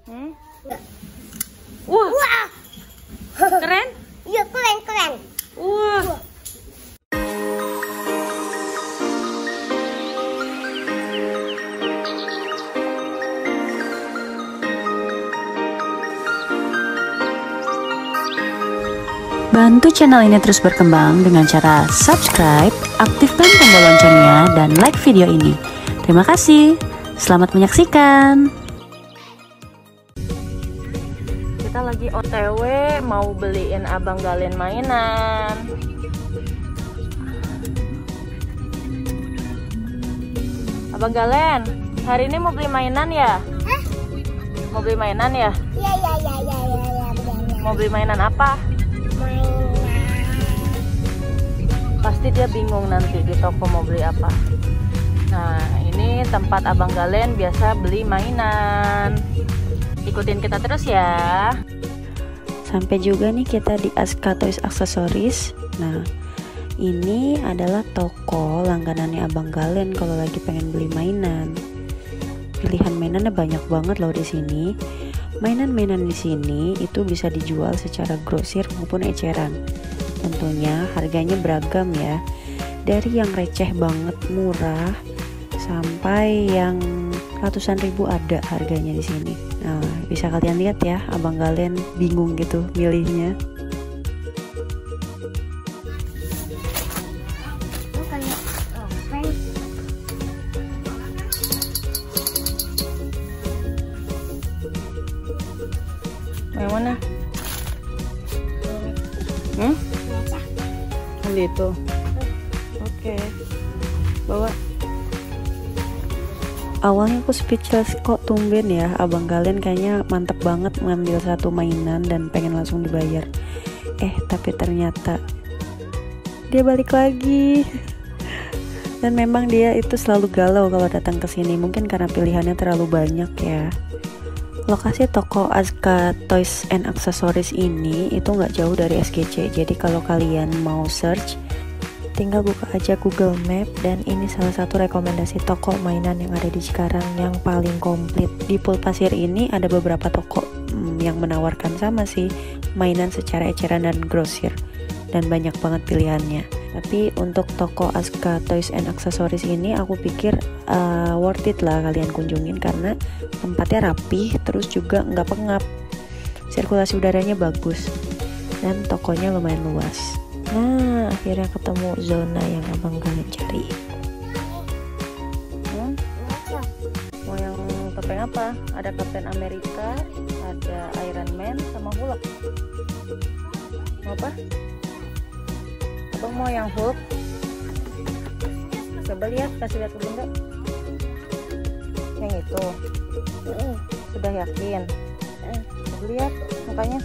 Wah. Wah. Keren? Iya, keren. Wah. Bantu channel ini terus berkembang dengan cara subscribe, aktifkan tombol loncengnya, dan like video ini. Terima kasih. Selamat menyaksikan. Kita lagi OTW mau beliin Abang Galen mainan. Abang Galen, hari ini mau beli mainan ya? Hah? Mau beli mainan ya? Iya. Mau beli mainan apa? Pasti dia bingung nanti di toko mau beli apa. Nah, ini tempat Abang Galen biasa beli mainan. Ikutin kita terus ya. Sampai juga nih kita di Aska Toys Accessories. Nah, ini adalah toko langganannya Abang Galen kalau lagi pengen beli mainan. Pilihan mainannya banyak banget loh di sini. Mainan-mainan di sini itu bisa dijual secara grosir maupun eceran. Tentunya harganya beragam ya. Dari yang receh banget murah sampai yang ratusan ribu ada harganya di sini. Nah, bisa kalian lihat ya, Abang Galen bingung gitu milihnya. Yang mana? Itu. Oke. Bawa. Awalnya aku speechless, kok tumben ya Abang Galen kayaknya mantep banget ngambil satu mainan dan pengen langsung dibayar. Tapi ternyata dia balik lagi. Dan memang dia itu selalu galau kalau datang ke sini, mungkin karena pilihannya terlalu banyak ya. Lokasi toko Aska Toys and Accessories ini itu nggak jauh dari SGC. Jadi kalau kalian mau search, tinggal buka aja Google Map, dan ini salah satu rekomendasi toko mainan yang ada di Cikarang yang paling komplit. Di Pul Pasir ini ada beberapa toko yang menawarkan sama sih mainan secara eceran dan grosir, dan banyak banget pilihannya. Tapi untuk toko Aska Toys and Accessories ini aku pikir worth it lah kalian kunjungin, karena tempatnya rapih, terus juga nggak pengap, sirkulasi udaranya bagus, dan tokonya lumayan luas. Nah, akhirnya ketemu zona yang Abang Galen cari. Mau yang topeng apa? Ada Captain America, ada Iron Man, sama Hulk. Mau apa? Abang mau yang Hulk. Coba lihat, kasih lihat dulu enggak? Yang itu. Sudah yakin? Coba lihat mukanya.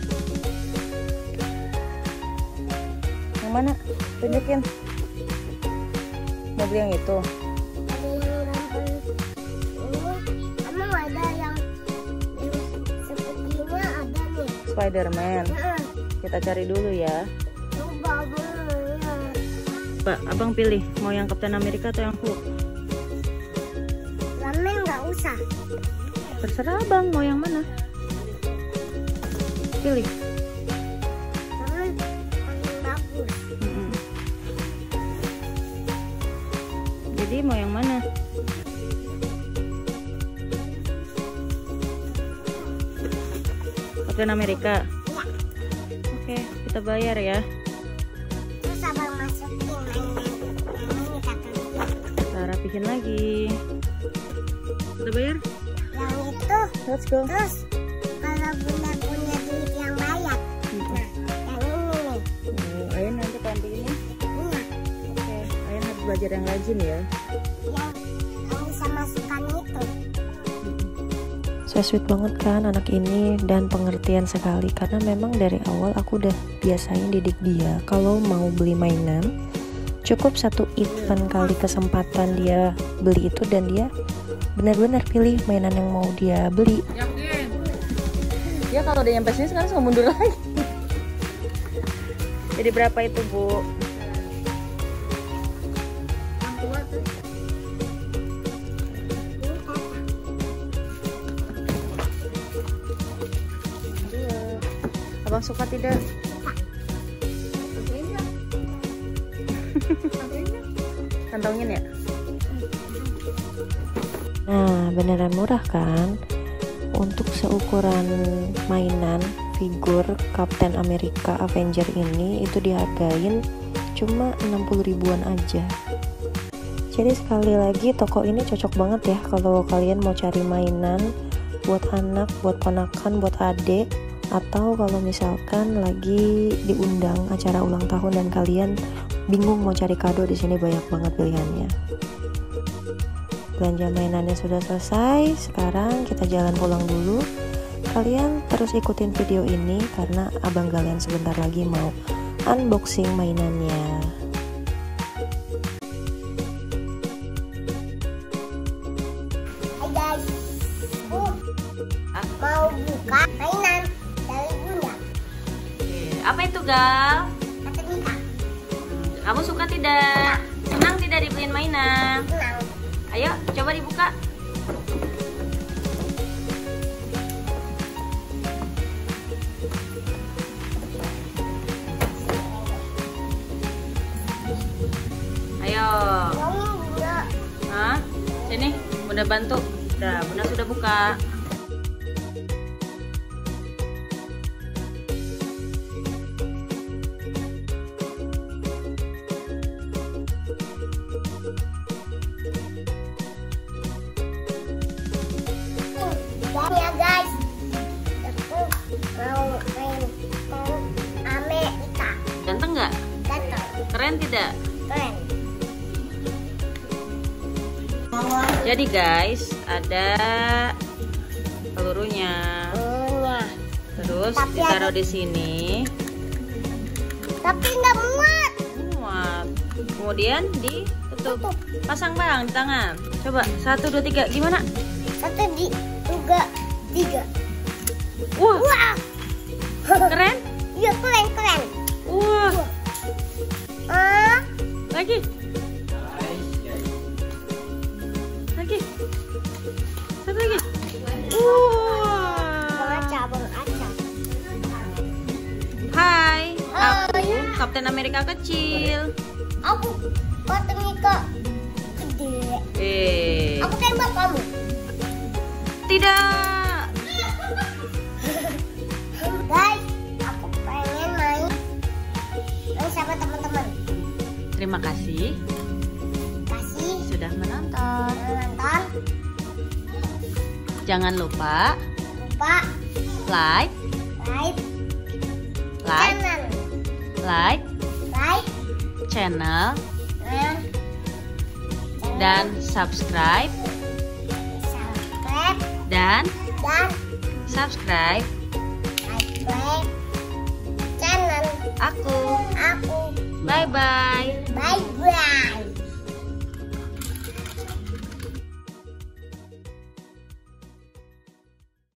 Yang mana? Tunjukin. Mau beli yang itu? Emang ada yang sepertinya ada nih. Spider-Man. Kita cari dulu ya. Pak, Abang pilih mau yang Captain America atau yang Hulk? Ramen nggak usah. Terserah Abang mau yang mana. Pilih. Ramen paling bagus. Jadi mau yang mana? Captain America. Ya. Oke, kita bayar ya. Terus abang masukin ini katanya. Kita rapihin lagi. Kita bayar? Yang itu. Let's go. Terus kalau bunda punya duit yang banyak, nah yang ini nih. Ayun nanti ganti ini. Iya. Oke, Ayun harus belajar yang rajin ya. Yang bisa masukkan itu. So sweet banget kan anak ini, dan pengertian sekali, karena memang dari awal aku udah biasain didik dia kalau mau beli mainan cukup satu event kali kesempatan dia beli itu, dan dia benar-benar pilih mainan yang mau dia beli. Ya kalau udah nyampe sini sekarang mau mundur lagi. Jadi berapa itu, Bu? Abang suka tidak? Kantongin ya? Nah, beneran murah kan? Untuk seukuran mainan figur Captain America Avenger ini itu dihargain cuma 60 ribuan aja. Jadi sekali lagi toko ini cocok banget ya kalau kalian mau cari mainan buat anak, buat ponakan, buat adik, atau kalau misalkan lagi diundang acara ulang tahun dan kalian bingung mau cari kado, di sini banyak banget pilihannya. Belanja mainannya sudah selesai, sekarang kita jalan pulang dulu. Kalian terus ikutin video ini karena abang kalian sebentar lagi mau unboxing mainannya. Hai guys, mau buka mainan dari Bunda. Apa itu, Gal? Kata Mika. Kamu suka tidak? Senang tidak dibeliin mainan? Senang. Ayo, coba dibuka. Ayo. Ngomong Bunda. Hah? Sini, Bunda bantu. Udah, Bunda sudah buka. Dan ya guys, aku mau main Amerika. Ganteng nggak? Datang, Keren tidak? keren. Jadi guys, ada pelurunya. Punya. Terus Tapi ditaruh ada- di sini. Tapi nggak muat. Muat. Kemudian ditutup. Pasang bang di tangan. Coba 1, 2, 3. Gimana? 1, 2, 3. Wah, Wah, keren. iya keren keren. Wah, lagi. Lagi. Satu lagi. Wah. Bang Aca. Hai, aku Hai. Kapten Amerika kecil. Aku Amerika gede. Aku tembak kamu. Tidak. Guys, aku pengen main sama teman-teman. Terima kasih Kasih sudah menonton. nonton, Jangan lupa lupa like, like like channel dan subscribe dan subscribe like channel aku. aku. Bye bye.